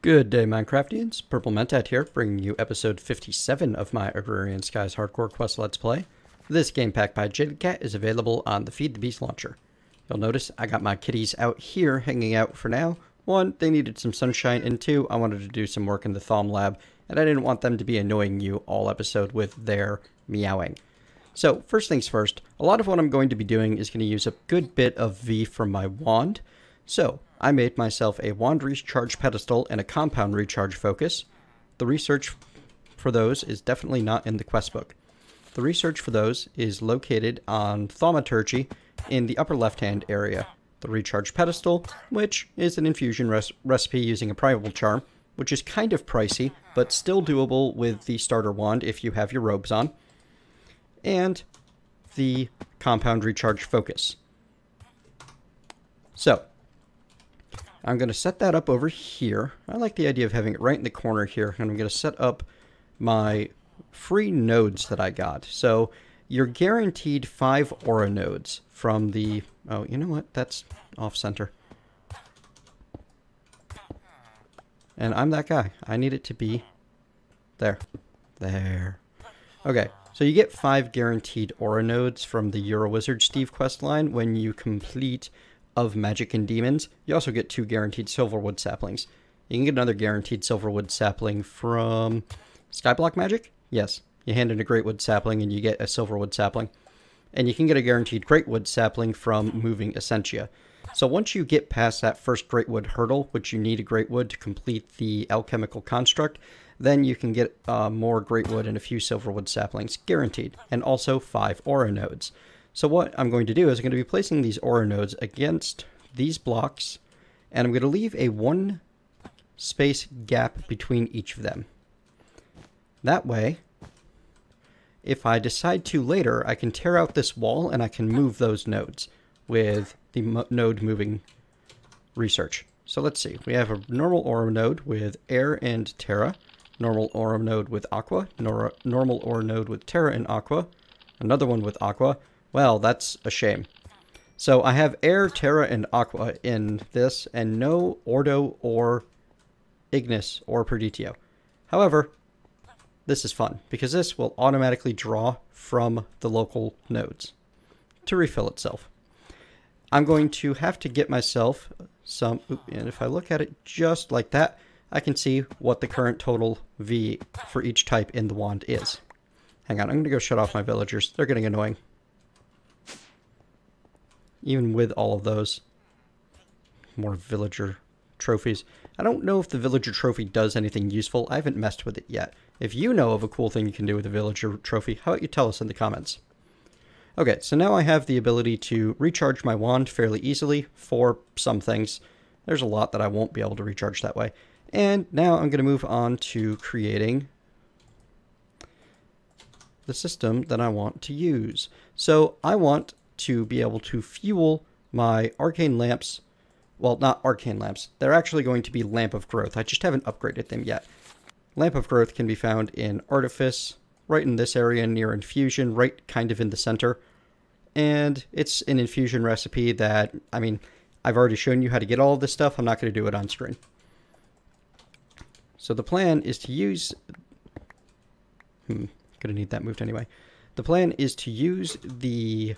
Good day, Minecraftians. Purple Mentat here, bringing you episode 57 of my Agrarian Skies Hardcore Quest Let's Play. This game pack by Jadedcat is available on the Feed the Beast launcher. You'll notice I got my kitties out here hanging out for now. One, they needed some sunshine, and two, I wanted to do some work in the Thaumaturgy lab, and I didn't want them to be annoying you all episode with their meowing. So, first things first, a lot of what I'm going to be doing is going to use a good bit of V from my wand. So, I made myself a wand recharge pedestal and a compound recharge focus. The research for those is definitely not in the quest book. The research for those is located on Thaumaturgy in the upper left-hand area. The recharge pedestal, which is an infusion recipe using a primal charm, which is kind of pricey, but still doable with the starter wand if you have your robes on. And the compound recharge focus. So, I'm going to set that up over here. I like the idea of having it right in the corner here, and I'm going to set up my free nodes that I got. So, you're guaranteed 5 aura nodes from the... Oh, you know what? That's off-center. And I'm that guy. I need it to be... There. There. Okay, so you get 5 guaranteed aura nodes from the Eurowizard Steve quest line when you complete Of Magic and Demons. You also get 2 guaranteed silverwood saplings. You can get another guaranteed silverwood sapling from Skyblock Magic? Yes. You hand in a greatwood sapling and you get a silverwood sapling. And you can get a guaranteed greatwood sapling from moving Essentia. So once you get past that first greatwood hurdle, which you need a greatwood to complete the alchemical construct, then you can get more greatwood and a few silverwood saplings, guaranteed. And also 5 aura nodes. So what I'm going to do is I'm going to be placing these aura nodes against these blocks, and I'm going to leave a 1 space gap between each of them. That way, if I decide to later, I can tear out this wall and I can move those nodes with the node moving research. So let's see, we have a normal aura node with air and terra, normal aura node with aqua, normal aura node with terra and aqua, another one with aqua. Well, that's a shame. So I have air, terra, and aqua in this, and no ordo or ignis or perditio. However, this is fun, because this will automatically draw from the local nodes to refill itself. I'm going to have to get myself some, and if I look at it just like that, I can see what the current total V for each type in the wand is. Hang on, I'm going to go shut off my villagers. They're getting annoying. Even with all of those more villager trophies. I don't know if the villager trophy does anything useful. I haven't messed with it yet. If you know of a cool thing you can do with a villager trophy, how about you tell us in the comments? Okay, so now I have the ability to recharge my wand fairly easily for some things. There's a lot that I won't be able to recharge that way. And now I'm going to move on to creating the system that I want to use. So I want to be able to fuel my arcane lamps. Well, not arcane lamps. They're actually going to be Lamp of Growth. I just haven't upgraded them yet. Lamp of Growth can be found in Artifice, right in this area near Infusion, right kind of in the center. And it's an infusion recipe that, I mean, I've already shown you how to get all of this stuff. I'm not going to do it on screen. So the plan is to use... Gonna need that moved anyway. The plan is to use the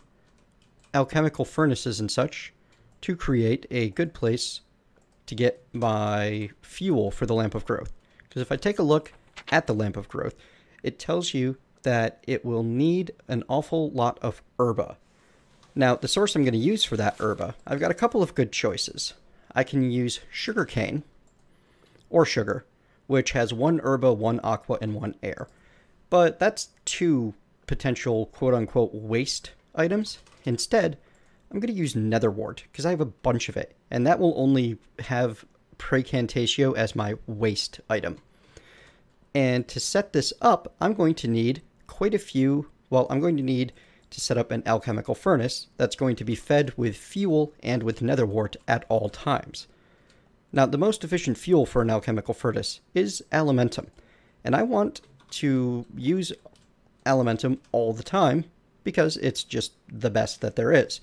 alchemical furnaces and such to create a good place to get my fuel for the Lamp of Growth. Because if I take a look at the Lamp of Growth, it tells you that it will need an awful lot of herba. Now, the source I'm going to use for that herba, I've got a couple of good choices. I can use sugarcane, or sugar, which has 1 herba, 1 aqua, and 1 air. But that's 2 potential quote-unquote waste items. Instead, I'm going to use nether wart, because I have a bunch of it, and that will only have Precantatio as my waste item. And to set this up, I'm going to need quite a few, well, I'm going to need to set up an alchemical furnace that's going to be fed with fuel and with nether wart at all times. Now, the most efficient fuel for an alchemical furnace is alimentum, and I want to use alimentum all the time, because it's just the best that there is.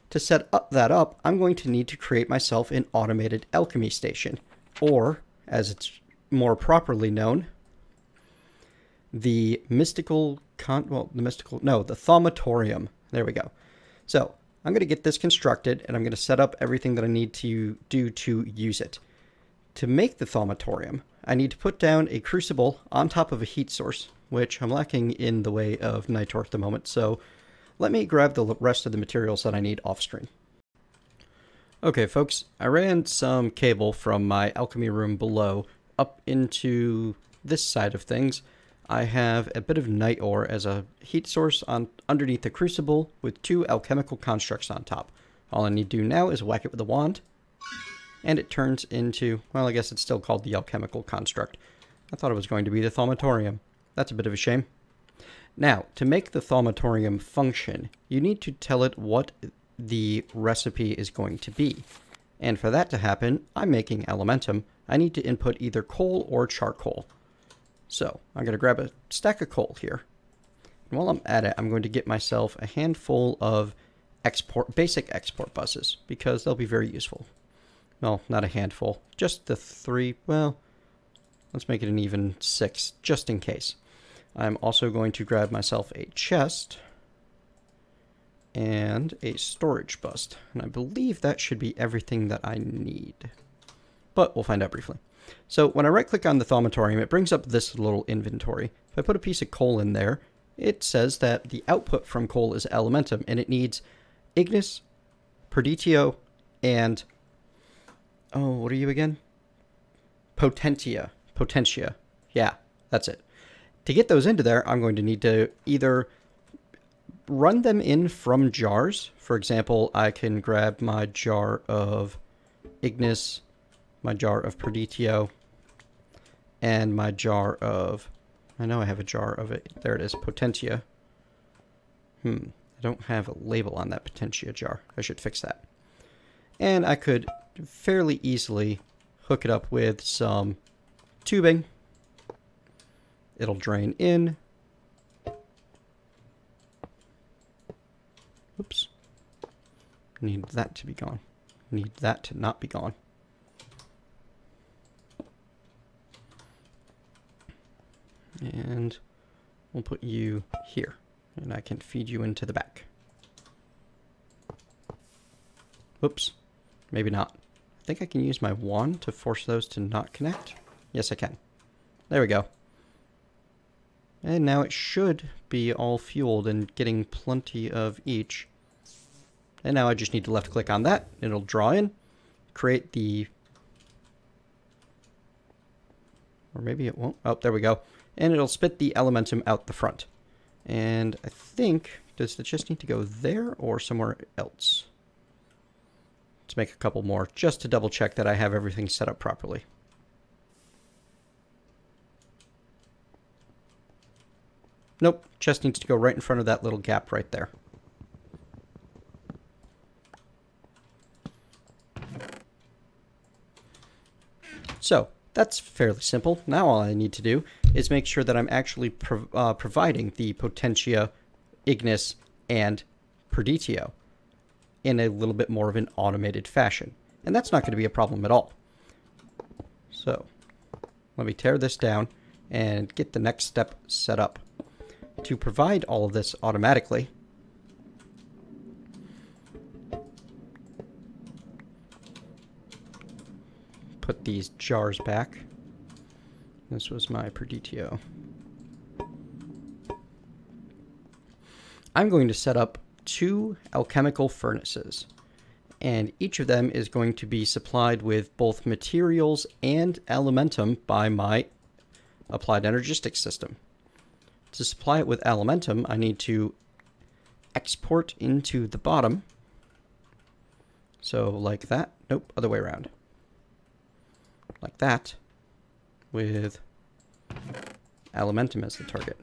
To set that up, I'm going to need to create myself an automated alchemy station, or as it's more properly known, the Thaumatorium. There we go. So I'm going to get this constructed, and I'm going to set up everything that I need to do to use it. To make the Thaumatorium, I need to put down a crucible on top of a heat source, which I'm lacking in the way of Nitor at the moment, so let me grab the rest of the materials that I need off-screen. Okay, folks, I ran some cable from my alchemy room below up into this side of things. I have a bit of night ore as a heat source underneath the crucible with 2 alchemical constructs on top. All I need to do now is whack it with a wand, and it turns into, well, I guess it's still called the alchemical construct. I thought it was going to be the Thaumatorium. That's a bit of a shame. Now, to make the Thaumatorium function, you need to tell it what the recipe is going to be. And for that to happen, I'm making elementum. I need to input either coal or charcoal. So, I'm going to grab a stack of coal here. And while I'm at it, I'm going to get myself a handful of basic export buses, because they'll be very useful. Well, not a handful, just the 3, well, let's make it an even 6, just in case. I'm also going to grab myself a chest and a storage bus, and I believe that should be everything that I need. But we'll find out briefly. So when I right-click on the Thaumatorium, it brings up this little inventory. If I put a piece of coal in there, it says that the output from coal is elementum, and it needs ignis, perditio, and, oh, what are you again? Potentia. Yeah, that's it. To get those into there, I'm going to need to either run them in from jars. For example, I can grab my jar of ignis, my jar of perditio, and my jar of, I know I have a jar of it, there it is, potentia. I don't have a label on that potentia jar. I should fix that. And I could fairly easily hook it up with some tubing. It'll drain in. Oops. Need that to be gone. Need that to not be gone. And we'll put you here, and I can feed you into the back. Whoops. Maybe not. I think I can use my wand to force those to not connect. Yes, I can. There we go. And now it should be all fueled and getting plenty of each. And now I just need to left click on that. It'll draw in, create the, or maybe it won't. Oh, there we go. And it'll spit the elementum out the front. And I think, does it just need to go there or somewhere else? Let's make a couple more just to double check that I have everything set up properly. Nope, just needs to go right in front of that little gap right there. So, that's fairly simple. Now all I need to do is make sure that I'm actually providing the potentia, ignis, and perditio in a little bit more of an automated fashion. And that's not going to be a problem at all. So, let me tear this down and get the next step set up. To provide all of this automatically, put these jars back. This was my perditio. I'm going to set up 2 alchemical furnaces, and each of them is going to be supplied with both materials and elementum by my applied energistics system. To supply it with elementum, I need to export into the bottom. So like that. Nope, other way around. Like that, with elementum as the target.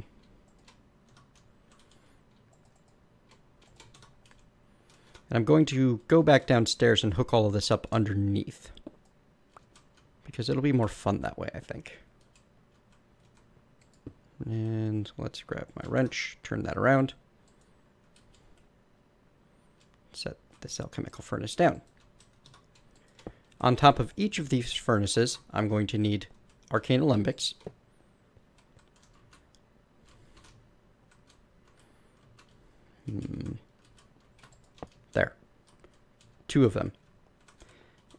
And I'm going to go back downstairs and hook all of this up underneath, because it'll be more fun that way, I think. And let's grab my wrench, turn that around, set this alchemical furnace down. On top of each of these furnaces, I'm going to need arcane alembics. There. 2 of them.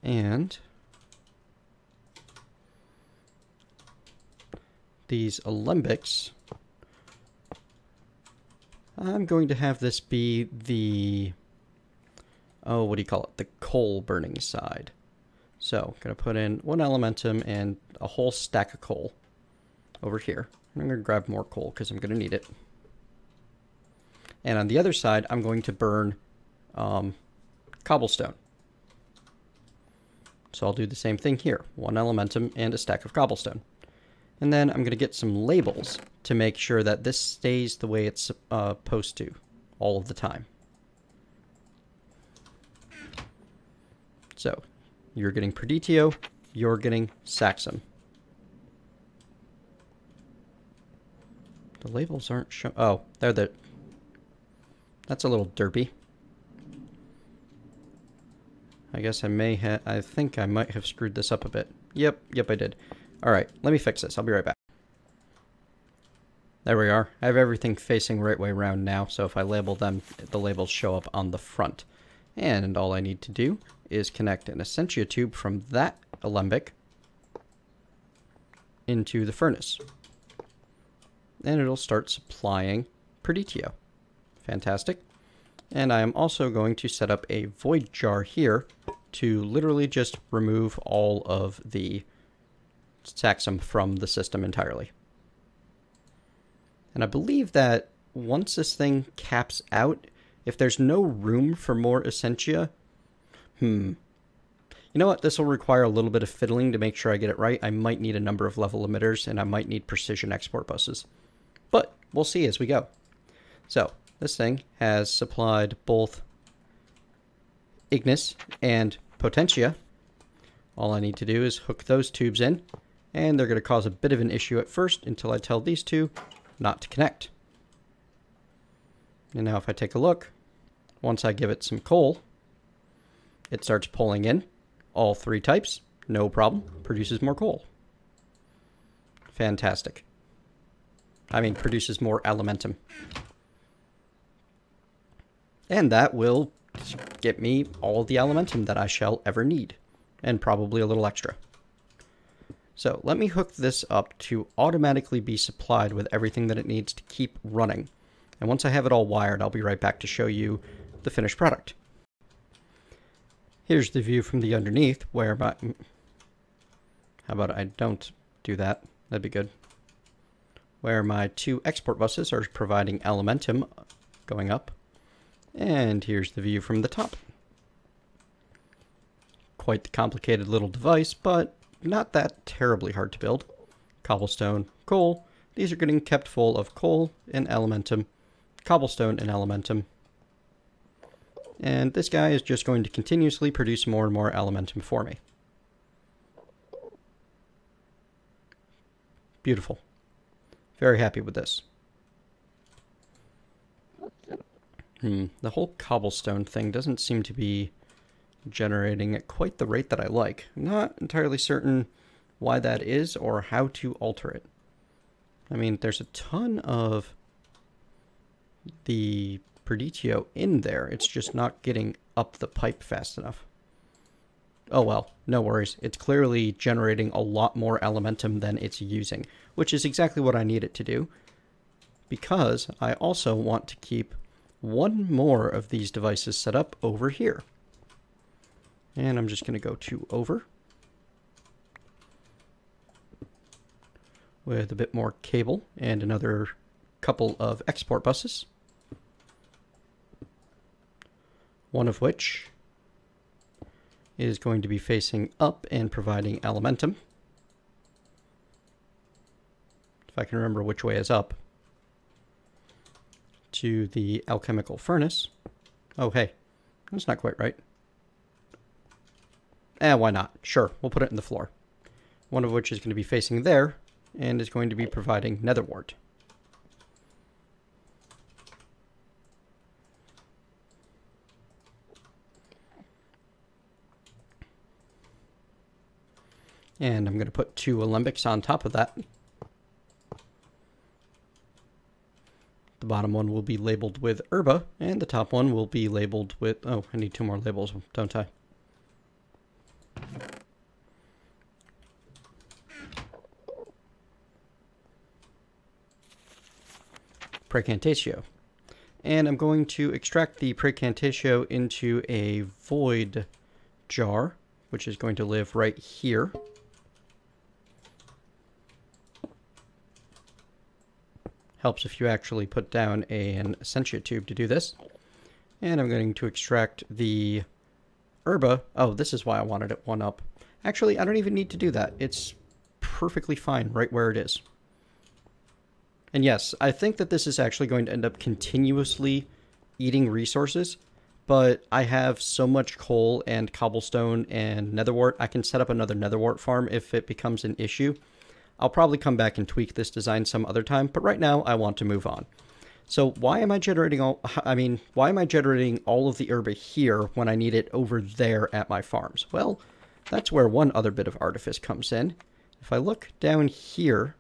And these alembics, I'm going to have this be the, oh, what do you call it? The coal burning side. So I'm going to put in 1 elementum and a whole stack of coal over here. I'm going to grab more coal because I'm going to need it. And on the other side, I'm going to burn cobblestone. So I'll do the same thing here. 1 elementum and a stack of cobblestone. And then I'm going to get some labels to make sure that this stays the way it's supposed to all of the time. So you're getting Preditio, you're getting Saxum. The labels aren't shown. Oh, they're the... That's a little derpy. I guess I think I might have screwed this up a bit. Yep, I did. Alright, let me fix this. I'll be right back. There we are. I have everything facing right way around now, so if I label them, the labels show up on the front. And all I need to do is connect an Essentia tube from that alembic into the furnace. And it'll start supplying Preditio. Fantastic. And I am also going to set up a void jar here to literally just remove all of the Saxum from the system entirely. And I believe that once this thing caps out, if there's no room for more Essentia, you know what? This will require a little bit of fiddling to make sure I get it right. I might need a number of level emitters, and I might need precision export buses. But we'll see as we go. So this thing has supplied both Ignis and Potentia. All I need to do is hook those tubes in, and they're going to cause a bit of an issue at first until I tell these two not to connect. And now if I take a look, once I give it some coal, it starts pulling in all 3 types, no problem, produces more coal. Fantastic. I mean, produces more elementum. And that will get me all the elementum that I shall ever need, and probably a little extra. So let me hook this up to automatically be supplied with everything that it needs to keep running. And once I have it all wired, I'll be right back to show you the finished product. Here's the view from the underneath, where my... How about I don't do that? That'd be good. Where my 2 export buses are providing elementum going up. And here's the view from the top. Quite the complicated little device, but not that terribly hard to build. Cobblestone, coal. These are getting kept full of coal and elementum, cobblestone and elementum. And this guy is just going to continuously produce more and more elementum for me. Beautiful. Very happy with this. The whole cobblestone thing doesn't seem to be generating at quite the rate that I like. I'm not entirely certain why that is or how to alter it. I mean, there's a ton of the Preditio in there. It's just not getting up the pipe fast enough. Oh well, no worries. It's clearly generating a lot more elementum than it's using, which is exactly what I need it to do, because I also want to keep 1 more of these devices set up over here. And I'm just going to go to over with a bit more cable and another couple of export buses. One of which is going to be facing up and providing elementum. If I can remember which way is up. To the alchemical furnace. Oh, hey. That's not quite right. Why not? Sure, we'll put it in the floor. One of which is going to be facing there, and is going to be providing nether wart. And I'm going to put 2 alembics on top of that. The bottom one will be labeled with herba, and the top one will be labeled with... Oh, I need 2 more labels, don't I? Precantatio. And I'm going to extract the Precantatio into a void jar, which is going to live right here. Helps if you actually put down an Essentia tube to do this. And I'm going to extract the herba. Oh, this is why I wanted it 1 up. Actually, I don't even need to do that. It's perfectly fine right where it is. And yes, I think that this is actually going to end up continuously eating resources, but I have so much coal and cobblestone and netherwort, I can set up another netherwort farm if it becomes an issue. I'll probably come back and tweak this design some other time, but right now I want to move on. So why am I generating all of the herba here when I need it over there at my farms? Well, that's where one other bit of artifice comes in. If I look down here,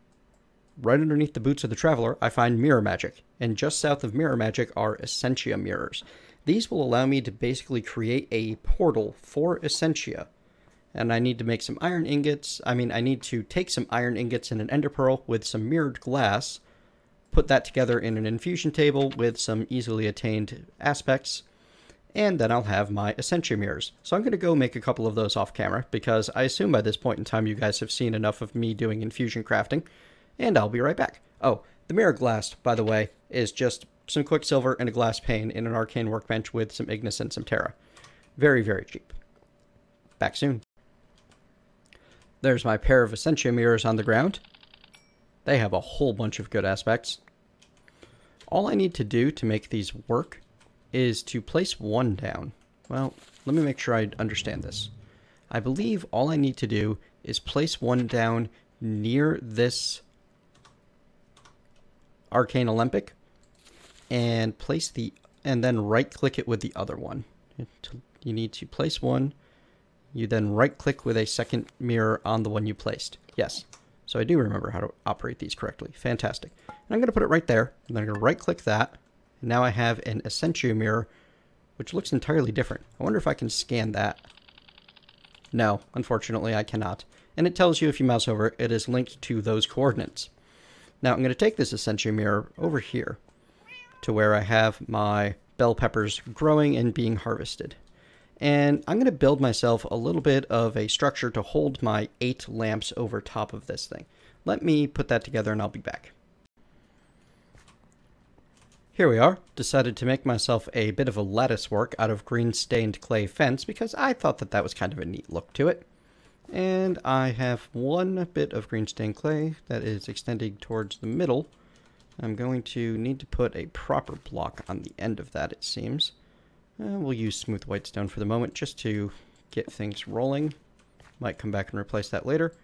right underneath the boots of the traveler, I find mirror magic, and just south of mirror magic are Essentia mirrors. These will allow me to basically create a portal for Essentia. And I need to make some iron ingots. I need to take some iron ingots and an ender pearl with some mirrored glass, put that together in an infusion table with some easily attained aspects, and then I'll have my Essentia mirrors. So I'm going to go make a couple of those off camera, because I assume by this point in time you guys have seen enough of me doing infusion crafting, and I'll be right back. Oh, the mirror glass, by the way, is just some quicksilver and a glass pane in an arcane workbench with some ignis and some terra. Very, very cheap. Back soon. There's my pair of Essentia mirrors on the ground. They have a whole bunch of good aspects. All I need to do to make these work is to place 1 down. Well, let me make sure I understand this. I believe all I need to do is place 1 down near this arcane alembic and then right click it with the other one. You need to place 1. You then right click with a second mirror on the one you placed. Yes. So I do remember how to operate these correctly. Fantastic. And I'm going to put it right there. And then I'm going to right click that. And now I have an Essentia mirror, which looks entirely different. I wonder if I can scan that. No, unfortunately I cannot. And it tells you if you mouse over it, it is linked to those coordinates. Now I'm going to take this Essentia mirror over here to where I have my bell peppers growing and being harvested. And I'm going to build myself a little bit of a structure to hold my 8 lamps over top of this thing. Let me put that together and I'll be back. Here we are. Decided to make myself a bit of a lattice work out of green stained clay fence because I thought that that was kind of a neat look to it. And I have 1 bit of green stained clay that is extending towards the middle. I'm going to need to put a proper block on the end of that, it seems. We'll use smooth white stone for the moment just to get things rolling. Might come back and replace that later.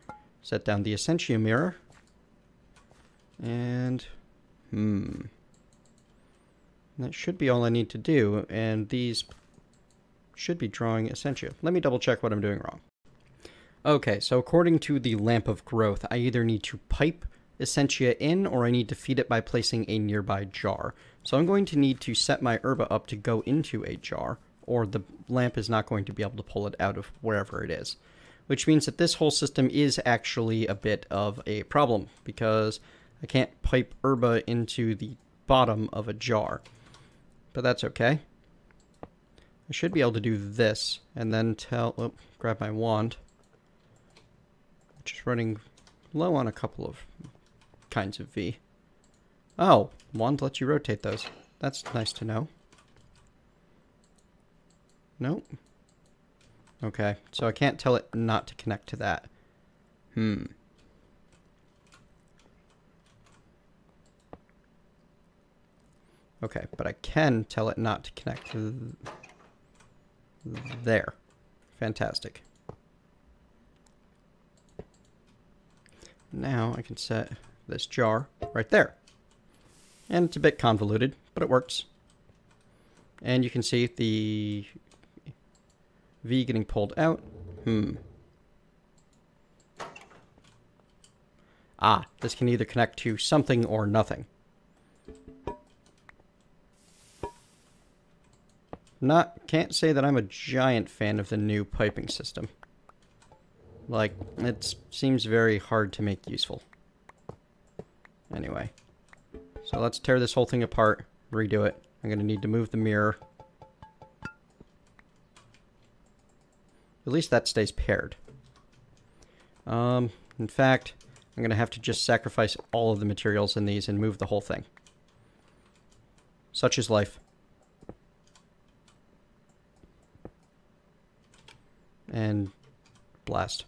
Set down the Essentia mirror. And, that should be all I need to do. And these should be drawing Essentia. Let me double check what I'm doing wrong. Okay, so according to the Lamp of Growth, I either need to pipe Essentia in or I need to feed it by placing a nearby jar. So I'm going to need to set my herba up to go into a jar, or the lamp is not going to be able to pull it out of wherever it is. Which means that this whole system is actually a bit of a problem, because I can't pipe herba into the bottom of a jar. But that's okay. I should be able to do this, and then grab my wand. Which is running low on a couple of kinds of V. Oh, wand lets you rotate those. That's nice to know. Nope. Okay, so I can't tell it not to connect to that. Okay, but I can tell it not to connect to there. Fantastic. Now I can set this jar right there. And it's a bit convoluted, but it works. And you can see the V getting pulled out. Ah, this can either connect to something or nothing. Can't say that I'm a giant fan of the new piping system. Like, it seems very hard to make useful. Anyway. So let's tear this whole thing apart, redo it. I'm going to need to move the mirror. At least that stays paired. In fact, I'm going to have to just sacrifice all of the materials in these and move the whole thing. Such is life. And blast.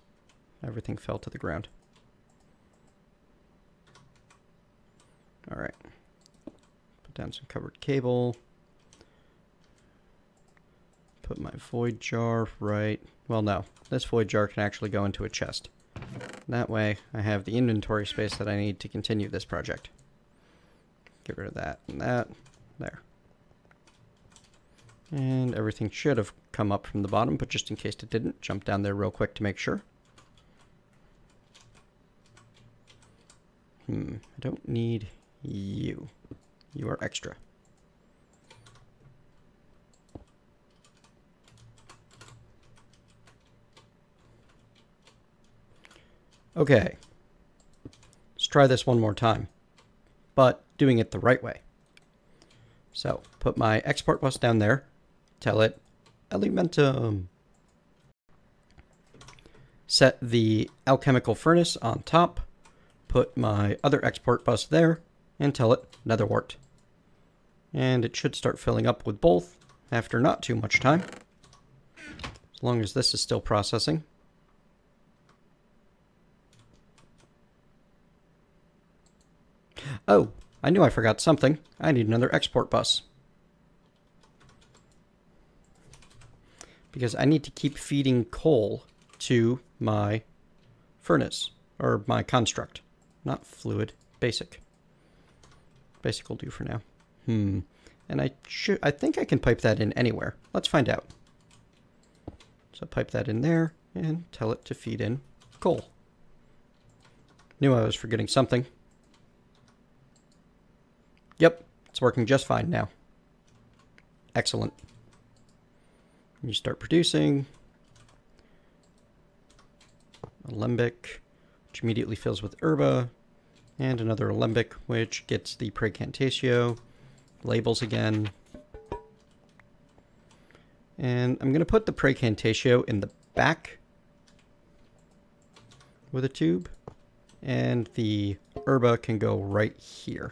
Everything fell to the ground. Alright. Put down some covered cable. Put my void jar right... Well, no. This void jar can actually go into a chest. That way, I have the inventory space that I need to continue this project. Get rid of that and that. There. And everything should have come up from the bottom, but just in case it didn't, jump down there real quick to make sure. I don't need you. You are extra. Okay. Let's try this one more time, but doing it the right way. So, put my export bus down there. Tell it Elementum. Set the alchemical furnace on top. Put my other export bus there and tell it netherwort. And it should start filling up with both after not too much time. As long as this is still processing. Oh, I knew I forgot something. I need another export bus. Because I need to keep feeding coal to my furnace, or my construct. Not fluid, basic. Basic will do for now. And I think I can pipe that in anywhere. Let's find out. So pipe that in there and tell it to feed in coal. Knew I was forgetting something. Yep, it's working just fine now. Excellent. You start producing. Alembic, which immediately fills with herba. And another alembic, which gets the precantatio. Labels again. And I'm going to put the precantatio in the back with a tube. And the herba can go right here.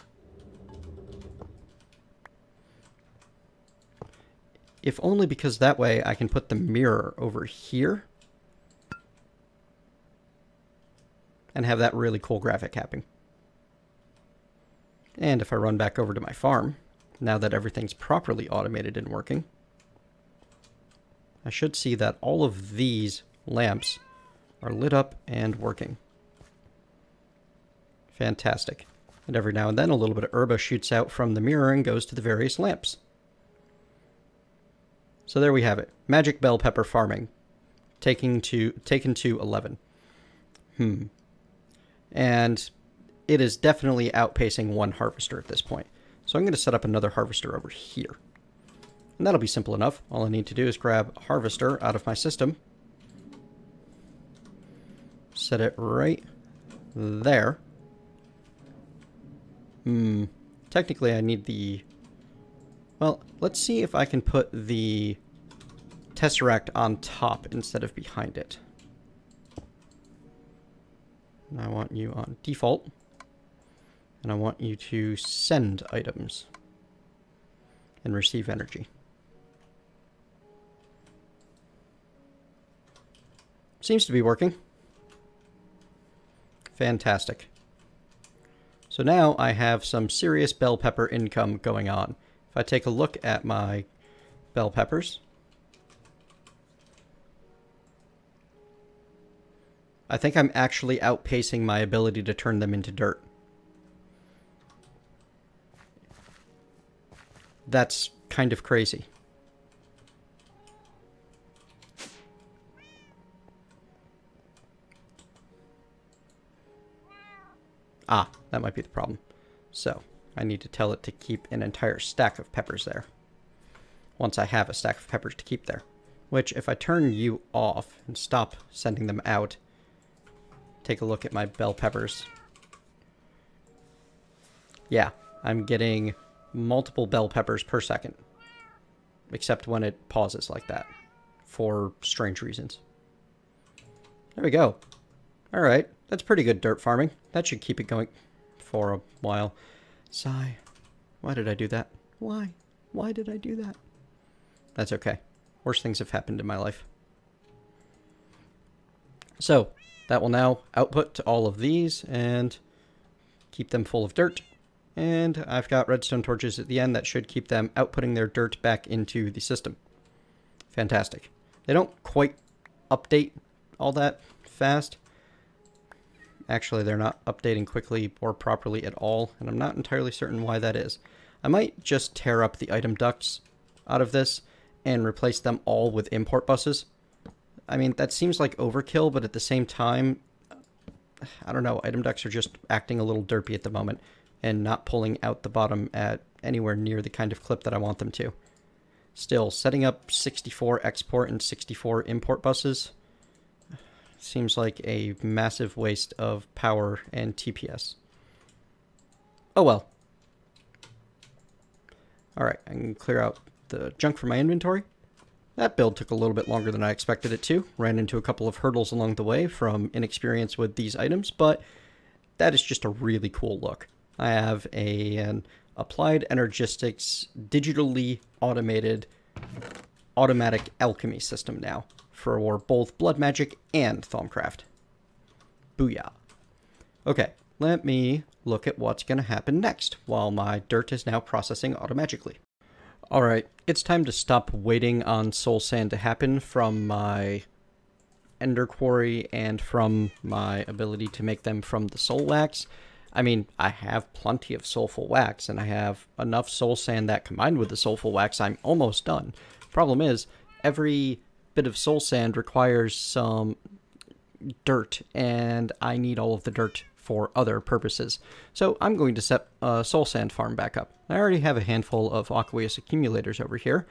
If only because that way I can put the mirror over here and have that really cool graphic happening. And if I run back over to my farm, now that everything's properly automated and working, I should see that all of these lamps are lit up and working. Fantastic. And every now and then a little bit of herba shoots out from the mirror and goes to the various lamps. So there we have it. Magic bell pepper farming. Taken to 11. And it is definitely outpacing one harvester at this point. So I'm going to set up another harvester over here. And that'll be simple enough. All I need to do is grab a harvester out of my system. Set it right there. Technically I need the... Well, let's see if I can put the Tesseract on top instead of behind it. And I want you on default. And I want you to send items and receive energy. Seems to be working. Fantastic. So now I have some serious bell pepper income going on. If I take a look at my bell peppers, I think I'm actually outpacing my ability to turn them into dirt. That's kind of crazy. Ah, that might be the problem. So, I need to tell it to keep an entire stack of peppers there. Once I have a stack of peppers to keep there. Which, if I turn you off and stop sending them out, take a look at my bell peppers. Yeah, I'm getting multiple bell peppers per second. Except when it pauses like that. For strange reasons. There we go. Alright, that's pretty good dirt farming. That should keep it going for a while. Sigh. Why did I do that? Why? Why did I do that? That's okay. Worse things have happened in my life. So, that will now output to all of these and keep them full of dirt. And I've got redstone torches at the end that should keep them outputting their dirt back into the system. Fantastic. They don't quite update all that fast. Actually, they're not updating quickly or properly at all, and I'm not entirely certain why that is. I might just tear up the item ducts out of this and replace them all with import buses. I mean, that seems like overkill, but at the same time, I don't know, item ducts are just acting a little derpy at the moment and not pulling out the bottom at anywhere near the kind of clip that I want them to. Still, setting up 64 export and 64 import buses seems like a massive waste of power and TPS. Oh well. Alright, I can clear out the junk from my inventory. That build took a little bit longer than I expected it to. Ran into a couple of hurdles along the way from inexperience with these items, but that is just a really cool look. I have an applied energistics digitally automated automatic alchemy system now for both blood magic and Thaumcraft. Booyah. Okay, let me look at what's going to happen next while my dirt is now processing automagically. Alright, it's time to stop waiting on soul sand to happen from my ender quarry and from my ability to make them from the soul wax. I mean, I have plenty of soulful wax, and I have enough soul sand that combined with the soulful wax, I'm almost done. Problem is, every bit of soul sand requires some dirt, and I need all of the dirt for other purposes. So I'm going to set a soul sand farm back up. I already have a handful of aqueous accumulators over here,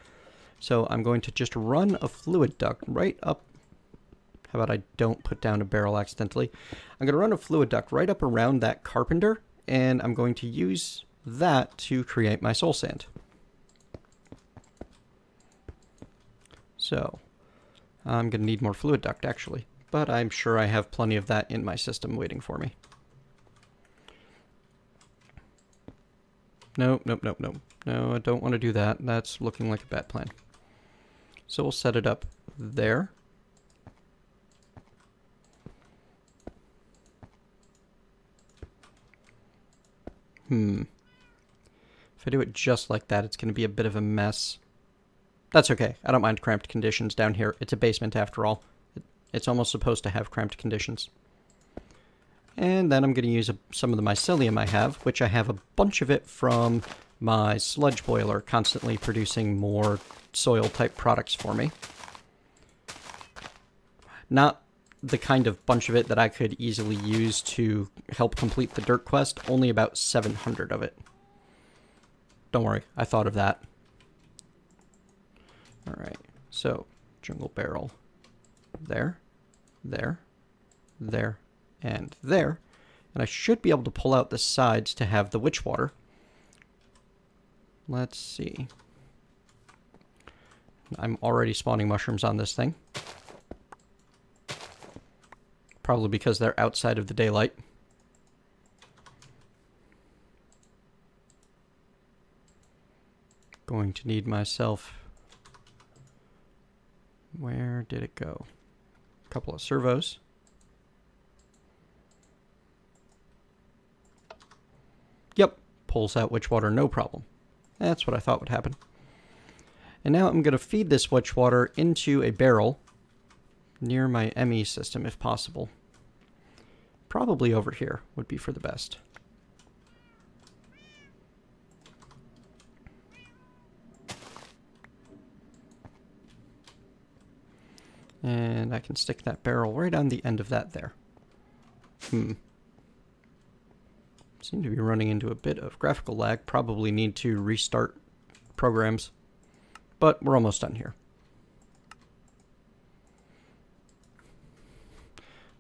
so I'm going to just run a fluid duct right up. How about I don't put down a barrel accidentally? I'm going to run a fluid duct right up around that carpenter, and I'm going to use that to create my soul sand. So, I'm going to need more fluid duct, actually. But I'm sure I have plenty of that in my system waiting for me. Nope, nope, nope, nope. No, I don't want to do that. That's looking like a bad plan. So we'll set it up there. If I do it just like that, it's going to be a bit of a mess. That's okay. I don't mind cramped conditions down here. It's a basement after all. It's almost supposed to have cramped conditions. And then I'm going to use some of the mycelium I have, which I have a bunch of it from my sludge boiler, constantly producing more soil-type products for me. Not the kind of bunch of it that I could easily use to help complete the dirt quest, only about 700 of it. Don't worry, I thought of that. Alright, so jungle barrel there, there, there, and there. And I should be able to pull out the sides to have the witch water. Let's see. I'm already spawning mushrooms on this thing. Probably because they're outside of the daylight. Going to need myself... Where did it go? A couple of servos. Yep, pulls out witch water, no problem. That's what I thought would happen. And now I'm going to feed this witch water into a barrel near my ME system if possible. Probably over here would be for the best. And I can stick that barrel right on the end of that there. Seem to be running into a bit of graphical lag. Probably need to restart programs. But we're almost done here.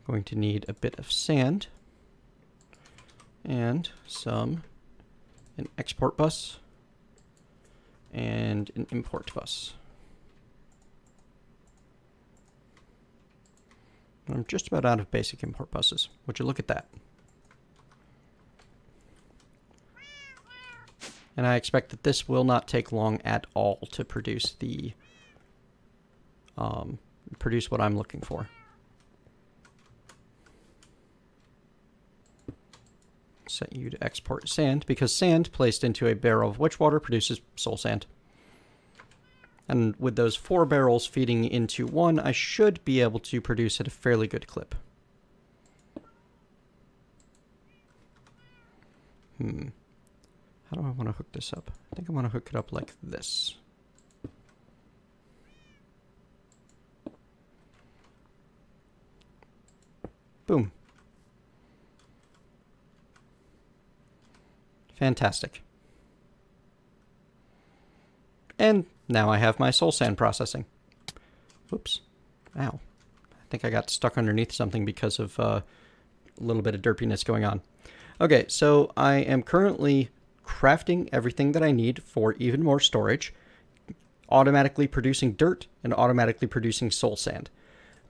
Going to need a bit of sand. And an export bus. And an import bus. I'm just about out of basic import buses. Would you look at that? And I expect that this will not take long at all to produce the produce what I'm looking for. Set you to export sand, because sand placed into a barrel of witch water produces soul sand. And with those 4 barrels feeding into one, I should be able to produce at a fairly good clip. How do I want to hook this up? I think I want to hook it up like this. Boom. Fantastic. And now I have my soul sand processing. Whoops. Ow. I think I got stuck underneath something because of a little bit of derpiness going on. Okay, so I am currently crafting everything that I need for even more storage, automatically producing dirt, and automatically producing soul sand.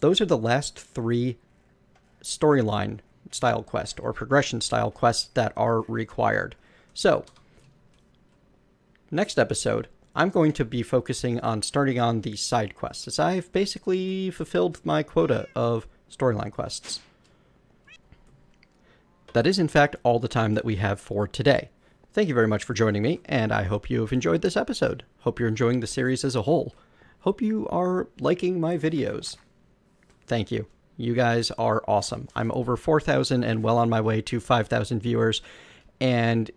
Those are the last 3 storyline style quests or progression style quests that are required. So, next episode, I'm going to be focusing on starting on the side quests, as I've basically fulfilled my quota of storyline quests. That is, in fact, all the time that we have for today. Thank you very much for joining me, and I hope you have enjoyed this episode. Hope you're enjoying the series as a whole. Hope you are liking my videos. Thank you. You guys are awesome. I'm over 4,000 and well on my way to 5,000 viewers, and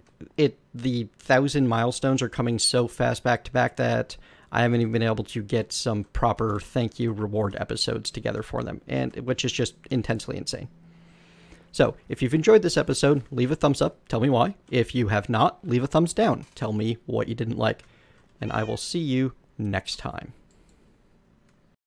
the 1,000 milestones are coming so fast back to back that I haven't even been able to get some proper thank you reward episodes together for them, and which is just intensely insane. So, if you've enjoyed this episode, leave a thumbs up, tell me why. If you have not, leave a thumbs down, tell me what you didn't like. And I will see you next time.